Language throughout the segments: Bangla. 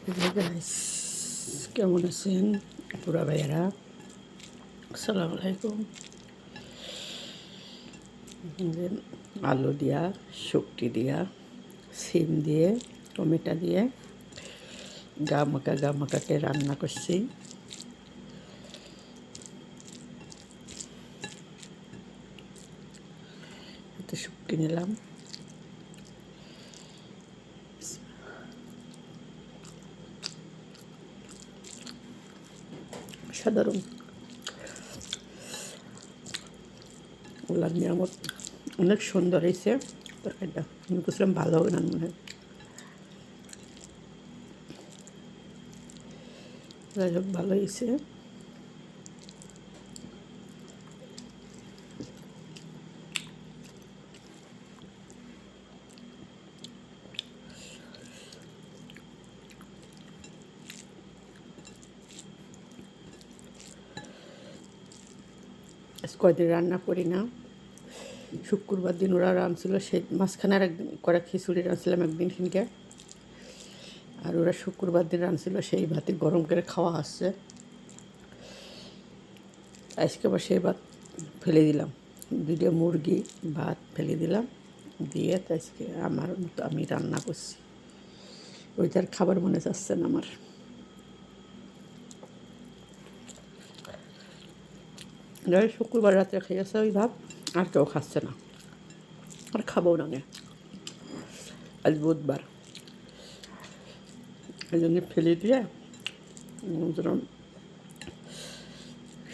হ্যালো গাইস, কেমন আছেন পুরা ভাইয়ারা? আসসালামু আলাইকুম। যে আলু দিয়া, শুকটি দিয়া, সিম দিয়ে, টমেটো দিয়ে গা মাখাকে রান্না করছি। এতে শুকটি নিলাম, সাধারণ ওলার নিয়ামত অনেক সুন্দর হয়েছে তরকারিটা। আমি বুঝলাম ভালো হবে না মনে হয়, যাই হোক ভালো হয়েছে। আজ কয়দিন রান্না করি না। শুক্রবার দিন ওরা রাঁধছিল, সেই মাঝখানে আর একদিন করে খিচুড়ি রাঁধছিলাম একদিন সেদিনকে। আর ওরা শুক্রবার দিন রাঁধছিল, সেই ভাতই গরম করে খাওয়া আসছে। আজকে আবার সেই ভাত ফেলে দিলাম, দুটো মুরগি ভাত ফেলে দিলাম, দিয়ে তো আজকে আমার মতো আমি রান্না করছি। ওইটার খাবার মনে চাচ্ছে না আমার। যাই শুক্রবার রাত্রে খেয়েছে ওই ভাত, আর কেউ খাচ্ছে না, আর খাবও না। আজ বুধবার, এই জন্য ফেলে দিয়ে যেরকম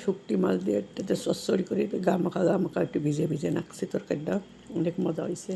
শুকটি মাছ দিয়ে একটাতে চচ্চড়ি করে গা মাখা একটু ভিজে ভিজে নাকছি। তরকারিটা অনেক মজা হয়েছে।